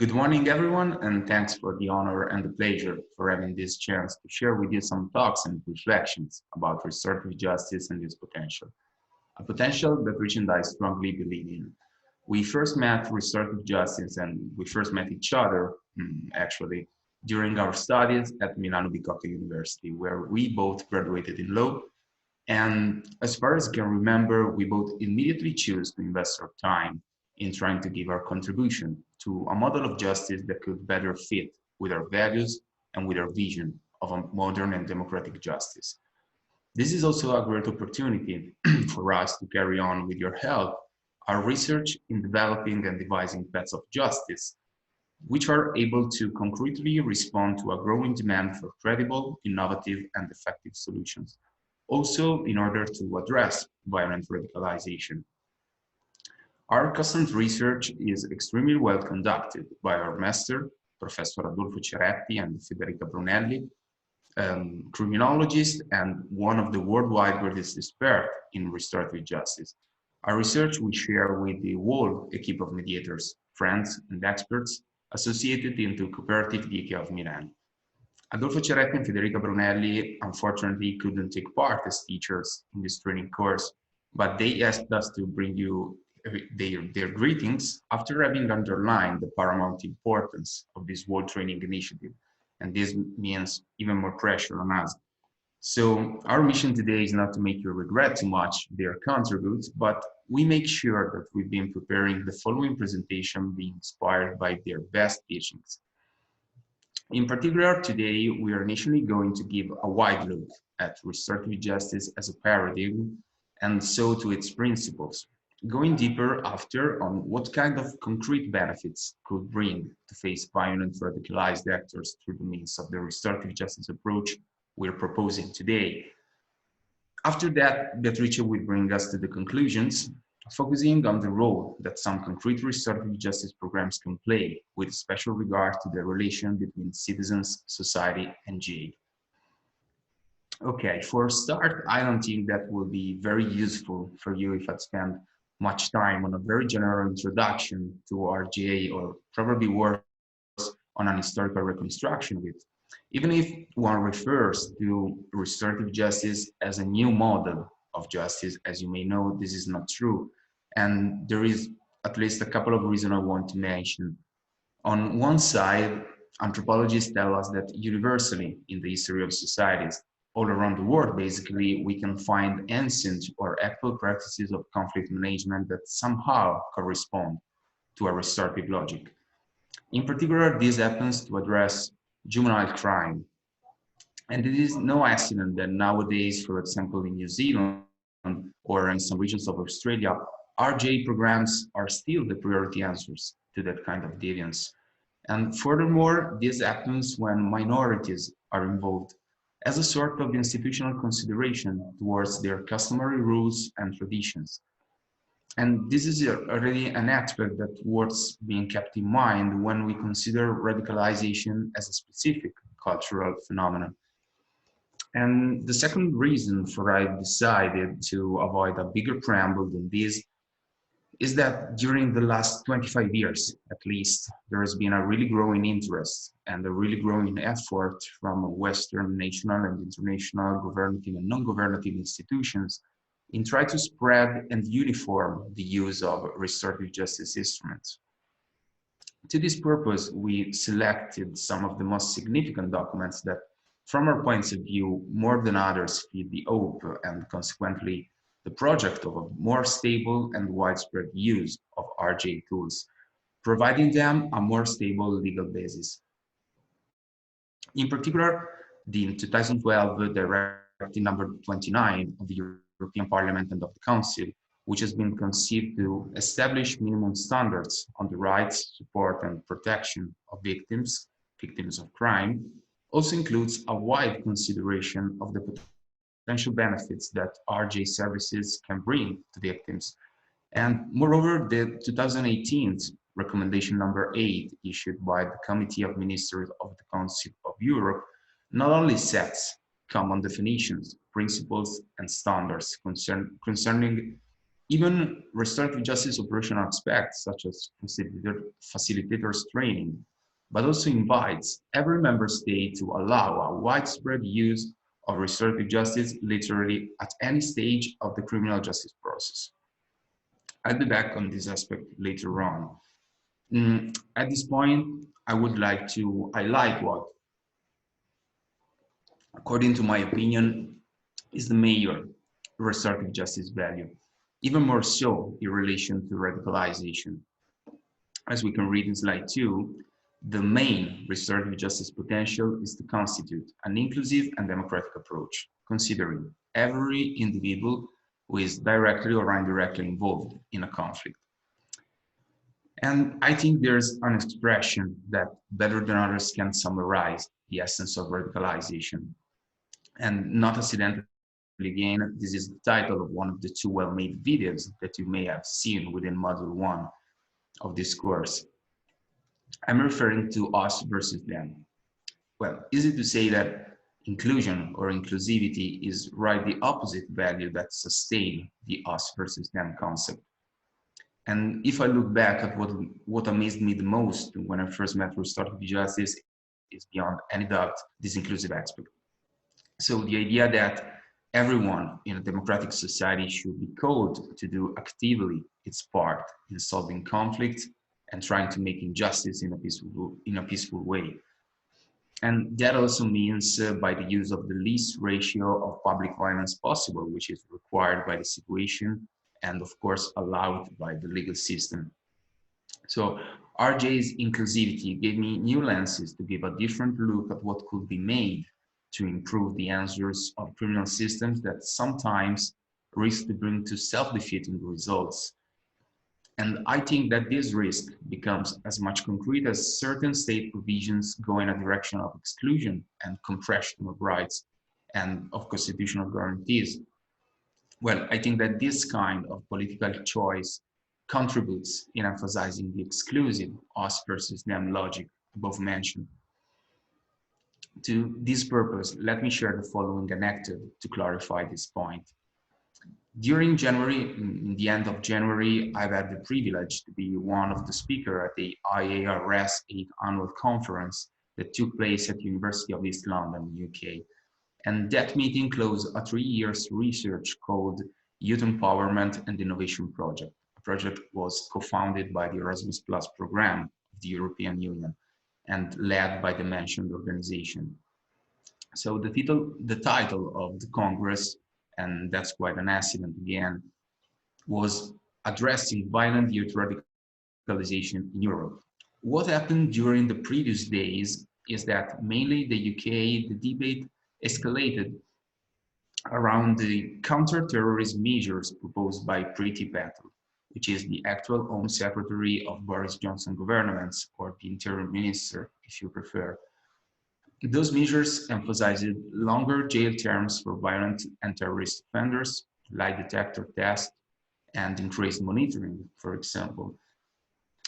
Good morning, everyone, and thanks for the honor and the pleasure for having this chance to share with you some thoughts and reflections about restorative justice and its potential. A potential that Rich and I strongly believe in. We first met restorative justice and we first met each other, actually, during our studies at Milano Bicocca University, where we both graduated in law. And as far as I can remember, we both immediately chose to invest our time in trying to give our contribution to a model of justice that could better fit with our values and with our vision of a modern and democratic justice. This is also a great opportunity for us to carry on with your help our research in developing and devising paths of justice, which are able to concretely respond to a growing demand for credible, innovative, and effective solutions. Also, in order to address violent radicalization. Our custom research is extremely well conducted by our master, Professor Adolfo Ceretti and Federica Brunelli, criminologist and one of the worldwide greatest experts in restorative justice. Our research we share with the whole equipe of mediators, friends, and experts associated into Cooperative DK of Milan. Adolfo Ceretti and Federica Brunelli unfortunately couldn't take part as teachers in this training course, but they asked us to bring you their greetings after having underlined the paramount importance of this world training initiative. And this means even more pressure on us. So our mission today is not to make you regret too much their contributes, but we make sure that we've been preparing the following presentation being inspired by their best teachings. In particular, today, we are initially going to give a wide look at restorative justice as a paradigm and so to its principles, going deeper after on what kind of concrete benefits could bring to face violent radicalized actors through the means of the restorative justice approach we're proposing today. After that, Beatrice will bring us to the conclusions, focusing on the role that some concrete restorative justice programs can play, with special regard to the relation between citizens, society, and jail. Okay, for a start, I don't think that will be very useful for you if I spend much time on a very general introduction to RGA, or probably worse, on an historical reconstruction of it. Even if one refers to restorative justice as a new model of justice, as you may know, this is not true. And there is at least a couple of reasons I want to mention. On one side, anthropologists tell us that universally in the history of societies, all around the world, basically, we can find ancient or actual practices of conflict management that somehow correspond to a restorative logic. In particular, this happens to address juvenile crime. And it is no accident that nowadays, for example, in New Zealand or in some regions of Australia, RJ programs are still the priority answers to that kind of deviance. And furthermore, this happens when minorities are involved as a sort of institutional consideration towards their customary rules and traditions. And this is already an aspect that worth being kept in mind when we consider radicalization as a specific cultural phenomenon. And the second reason for I decided to avoid a bigger preamble than this is that during the last 25 years, at least, there has been a really growing interest and a really growing effort from Western national and international governative and non-governative institutions in trying to spread and uniform the use of restorative justice instruments. To this purpose, we selected some of the most significant documents that, from our points of view, more than others feed the hope and consequently the project of a more stable and widespread use of RJ tools, providing them a more stable legal basis. In particular, the 2012 Directive number 29 of the European Parliament and of the Council, which has been conceived to establish minimum standards on the rights, support, and protection of victims of crime, also includes a wide consideration of the potential benefits that RJ services can bring to victims. And moreover, the 2018 recommendation number 8 issued by the Committee of Ministers of the Council of Europe not only sets common definitions, principles, and standards concerning Even restorative justice operational aspects, such as facilitators training, but also invites every member state to allow a widespread use of restorative justice literally at any stage of the criminal justice process. I'll be back on this aspect later on. At this point, I would like to highlight what, according to my opinion, is the major restorative justice value, even more so in relation to radicalization. As we can read in slide 2, the main restorative justice potential is to constitute an inclusive and democratic approach, considering every individual who is directly or indirectly involved in a conflict. And I think there's an expression that better than others can summarize the essence of radicalization. And not accidentally, again, this is the title of one of the 2 well-made videos that you may have seen within Module 1 of this course. I'm referring to us versus them. Well, easy to say that inclusion or inclusivity is right the opposite value that sustain the us versus them concept. And if I look back at what amazed me the most when I first met restorative justice is beyond any doubt this inclusive aspect. So the idea that everyone in a democratic society should be called to do actively its part in solving conflict and trying to make injustice in a peaceful way. And that also means by the use of the least ratio of public violence possible, which is required by the situation and of course allowed by the legal system. So RJ's inclusivity gave me new lenses to give a different look at what could be made to improve the answers of criminal systems that sometimes risk to bring to self-defeating results. And I think that this risk becomes as much concrete as certain state provisions go in a direction of exclusion and compression of rights and of constitutional guarantees. Well, I think that this kind of political choice contributes in emphasizing the exclusive us versus them logic above mentioned. To this purpose, let me share the following anecdote to clarify this point. During January, in the end of January, I've had the privilege to be one of the speakers at the IARS 8th annual conference that took place at the University of East London, UK. And that meeting closed a 3 years research called Youth Empowerment and Innovation Project. The project was co-founded by the Erasmus Plus program of the European Union and led by the mentioned organization. So the title of the Congress, and that's quite an accident again, was Addressing Violent Youth Radicalization in Europe. What happened during the previous days is that mainly the UK, the debate escalated around the counter-terrorism measures proposed by Priti Patel, which is the actual Home Secretary of Boris Johnson governments, or the Interior Minister, if you prefer. Those measures emphasized longer jail terms for violent and terrorist offenders, lie detector tests, and increased monitoring, for example.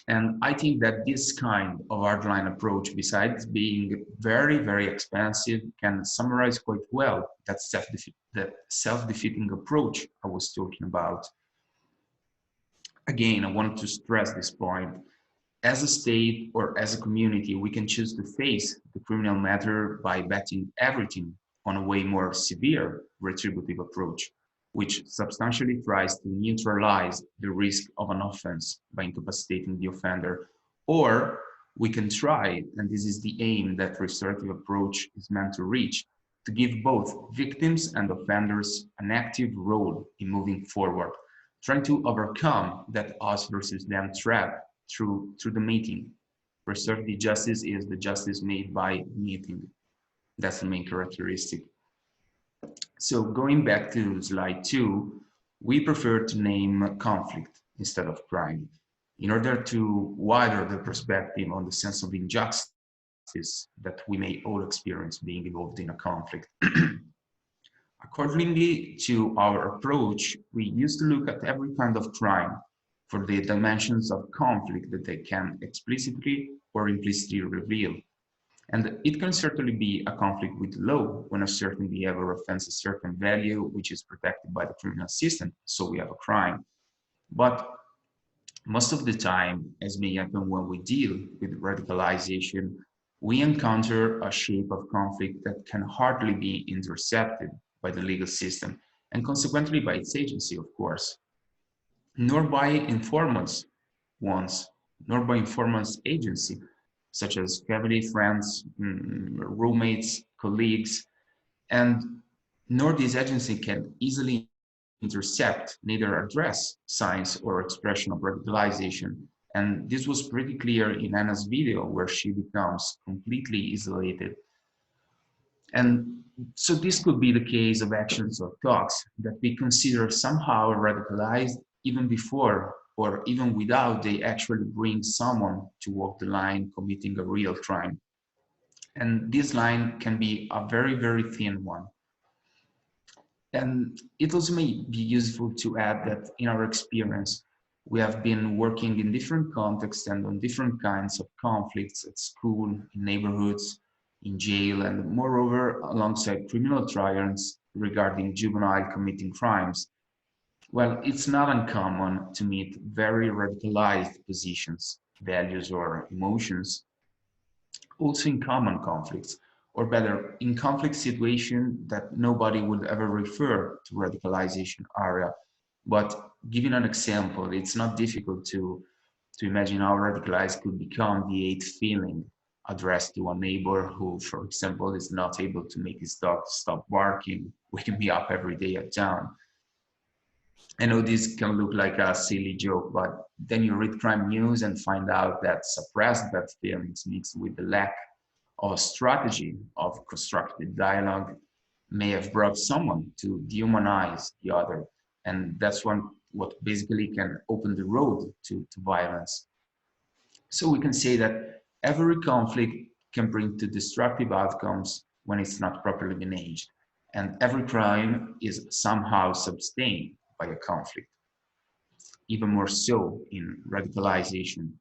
And I think that this kind of hardline approach, besides being very, very expensive, can summarize quite well that self-defeating approach I was talking about. Again, I want to stress this point. As a state or as a community, we can choose to face the criminal matter by betting everything on a way more severe retributive approach, which substantially tries to neutralize the risk of an offense by incapacitating the offender. Or we can try, and this is the aim that restorative approach is meant to reach, to give both victims and offenders an active role in moving forward, trying to overcome that us versus them trap through the meeting. Restorative justice is the justice made by meeting. That's the main characteristic. So going back to slide 2, we prefer to name conflict instead of crime in order to widen the perspective on the sense of injustice that we may all experience being involved in a conflict. Accordingly to our approach, we used to look at every kind of crime for the dimensions of conflict that they can explicitly or implicitly reveal. And it can certainly be a conflict with law when a certain behavior offends a certain value which is protected by the criminal system, so we have a crime. But most of the time, as may happen when we deal with radicalization, we encounter a shape of conflict that can hardly be intercepted by the legal system and consequently by its agency, of course, nor by informants ones, nor by informants agency, such as family, friends, roommates, colleagues, and nor this agency can easily intercept, neither address signs or expression of radicalization. And this was pretty clear in Anna's video, where she becomes completely isolated. And so this could be the case of actions or talks that we consider somehow radicalized even before or even without they actually bring someone to walk the line committing a real crime. And this line can be a very, very thin one. And it also may be useful to add that in our experience, we have been working in different contexts and on different kinds of conflicts at school, in neighborhoods, in jail, and moreover, alongside criminal trials regarding juvenile committing crimes. Well, it's not uncommon to meet very radicalized positions, values, or emotions also in common conflicts, or better, in conflict situation that nobody would ever refer to radicalization area. But giving an example, it's not difficult to imagine how radicalized could become the hate feeling addressed to a neighbor who, for example, is not able to make his dog stop barking, waking me up every day at dawn. I know this can look like a silly joke, but then you read crime news and find out that suppressed bad feelings mixed with the lack of a strategy of constructive dialogue may have brought someone to dehumanize the other. And that's what basically can open the road to violence. So we can say that every conflict can bring to destructive outcomes when it's not properly managed. And every crime is somehow sustained by a conflict, even more so in radicalization.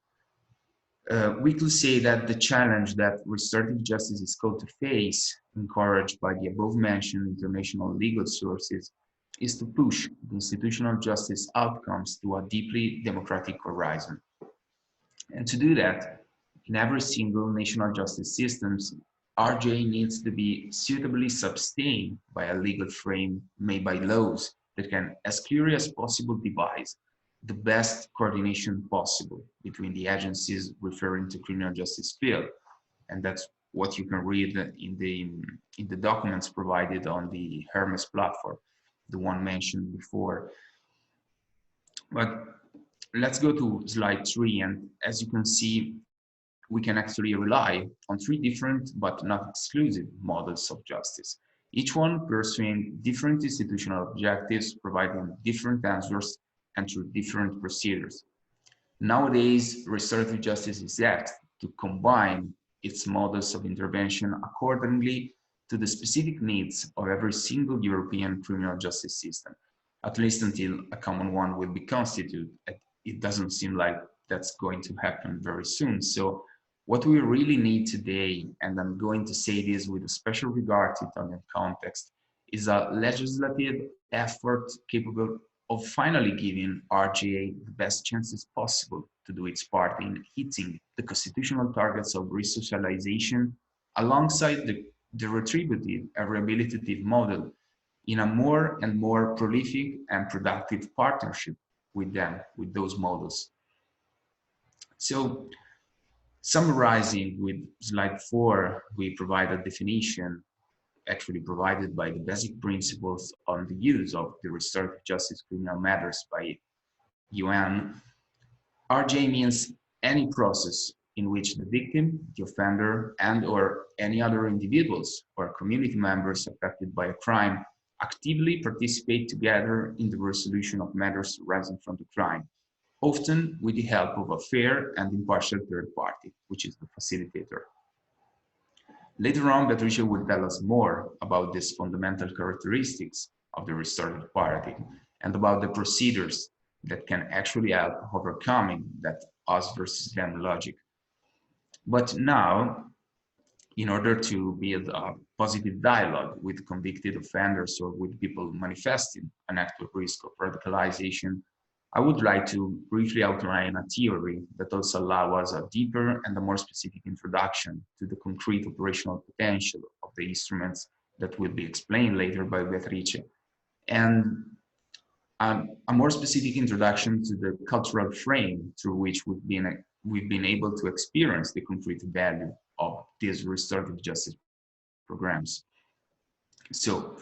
We could say that the challenge that restorative justice is called to face, encouraged by the above-mentioned international legal sources, is to push the institutional justice outcomes to a deeply democratic horizon. And to do that, in every single national justice systems, RJ needs to be suitably sustained by a legal frame made by laws that can, as clearly as possible, devise the best coordination possible between the agencies referring to criminal justice field. And that's what you can read in the documents provided on the Hermes platform, the one mentioned before. But let's go to slide 3. And as you can see, we can actually rely on 3 different but not exclusive models of justice, each one pursuing different institutional objectives, providing different answers and through different procedures. Nowadays, restorative justice is asked to combine its models of intervention accordingly to the specific needs of every single European criminal justice system, at least until a common one will be constituted. It doesn't seem like that's going to happen very soon. So what we really need today, and I'm going to say this with a special regard to Italian context, is a legislative effort capable of finally giving RGA the best chances possible to do its part in hitting the constitutional targets of resocialization alongside the retributive and rehabilitative model in a more and more prolific and productive partnership with them, with those models. So summarizing with slide 4, we provide a definition actually provided by the basic principles on the use of the restorative justice criminal matters by UN. RJ means any process in which the victim, the offender, and or any other individuals or community members affected by a crime actively participate together in the resolution of matters arising from the crime, often with the help of a fair and impartial third party, which is the facilitator. Later on, Patricia will tell us more about these fundamental characteristics of the restorative paradigm and about the procedures that can actually help overcoming that us versus them logic. But now, in order to build a positive dialogue with convicted offenders or with people manifesting an active risk of radicalization, I would like to briefly outline a theory that also allows us a deeper and a more specific introduction to the concrete operational potential of the instruments that will be explained later by Beatrice, and a more specific introduction to the cultural frame through which we've been able to experience the concrete value of these restorative justice programs. So,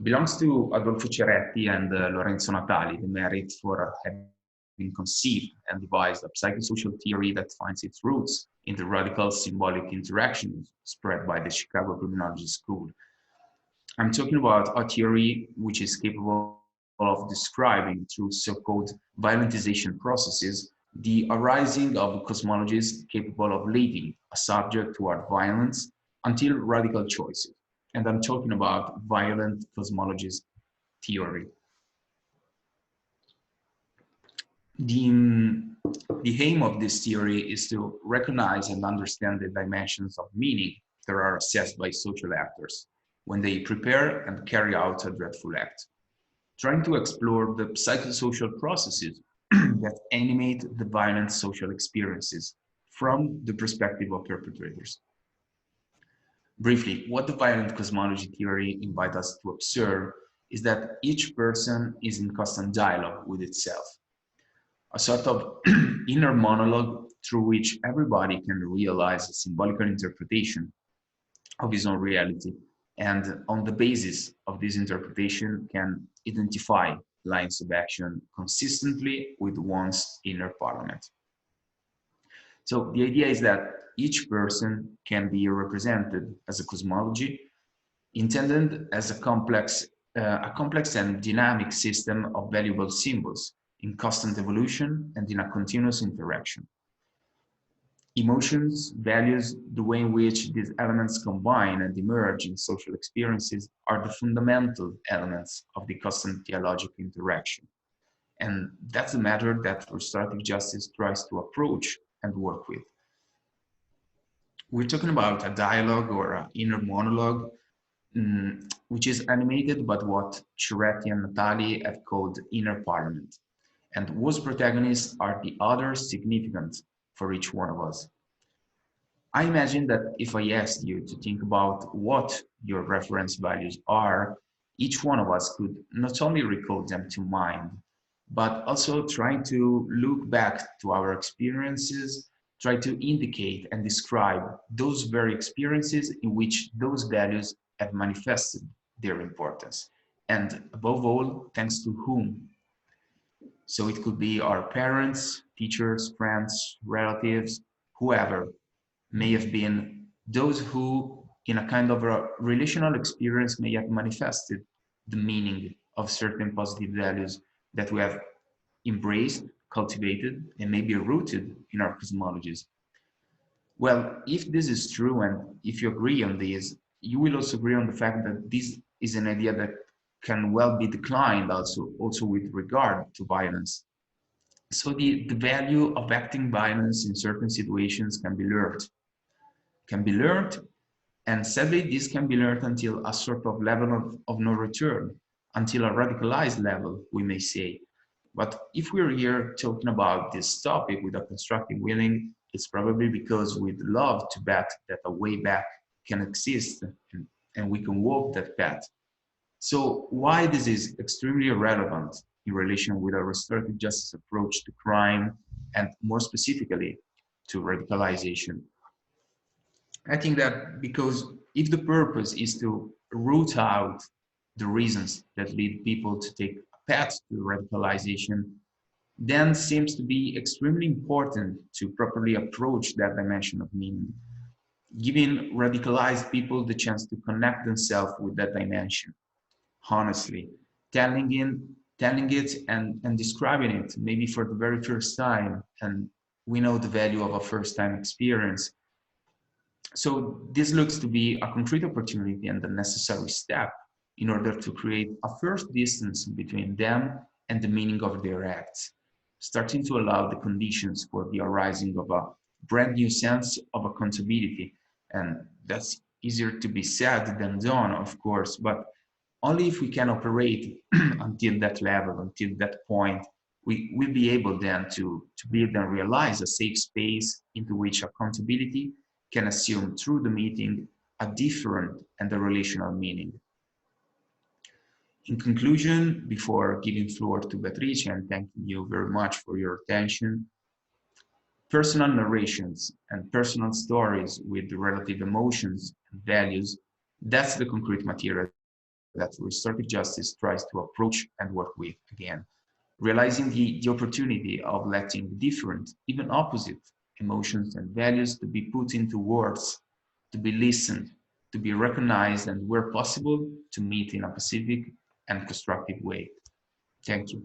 belongs to Adolfo Ceretti and Lorenzo Natali, the merit for having conceived and devised a psychosocial theory that finds its roots in the radical symbolic interactions spread by the Chicago Criminology School. I'm talking about a theory which is capable of describing through so-called violentization processes the arising of cosmologies capable of leading a subject toward violence until radical choices. And I'm talking about violent cosmologies theory. The aim of this theory is to recognize and understand the dimensions of meaning that are assessed by social actors when they prepare and carry out a dreadful act, trying to explore the psychosocial processes that animate the violent social experiences from the perspective of perpetrators. Briefly, what the violent cosmology theory invites us to observe is that each person is in constant dialogue with itself, a sort of inner monologue through which everybody can realize a symbolical interpretation of his own reality, and on the basis of this interpretation can identify lines of action consistently with one's inner parliament. So the idea is that each person can be represented as a cosmology intended as a complex and dynamic system of valuable symbols in constant evolution and in a continuous interaction. Emotions, values, the way in which these elements combine and emerge in social experiences are the fundamental elements of the constant dialogic interaction. And that's the matter that restorative justice tries to approach and work with. We're talking about a dialogue or an inner monologue, which is animated by what Ceretti and Natali have called inner parliament, and whose protagonists are the others significant for each one of us. I imagine that if I asked you to think about what your reference values are, each one of us could not only recall them to mind, but also try to look back to our experiences, try to indicate and describe those very experiences in which those values have manifested their importance. And above all, thanks to whom? So it could be our parents, teachers, friends, relatives, whoever may have been those who, in a kind of a relational experience, may have manifested the meaning of certain positive values that we have embraced, cultivated, and maybe rooted in our cosmologies. Well, if this is true, and if you agree on this, you will also agree on the fact that this is an idea that can well be declined also with regard to violence. So the value of acting violence in certain situations can be learned, and sadly, this can be learned until a sort of level of no return, until a radicalized level, we may say. But if we're here talking about this topic with a constructive willing, it's probably because we'd love to bet that a way back can exist and we can walk that path. So why this is extremely relevant in relation with a restorative justice approach to crime and more specifically to radicalization? I think that because if the purpose is to root out the reasons that lead people to take a path to radicalization, then seems to be extremely important to properly approach that dimension of meaning, giving radicalized people the chance to connect themselves with that dimension, honestly, telling it and describing it, maybe for the very first time. And we know the value of a first-time experience. So this looks to be a concrete opportunity and a necessary step in order to create a first distance between them and the meaning of their acts, starting to allow the conditions for the arising of a brand new sense of accountability. And that's easier to be said than done, of course, but only if we can operate until that level, until that point, we will be able then to build and realize a safe space into which accountability can assume through the meeting a different and a relational meaning. In conclusion, before giving floor to Beatrice and thanking you very much for your attention, personal narrations and personal stories with relative emotions and values, that's the concrete material that restorative justice tries to approach and work with again, realizing the opportunity of letting different, even opposite emotions and values to be put into words, to be listened, to be recognized, and where possible, to meet in a pacific and constructive way. Thank you.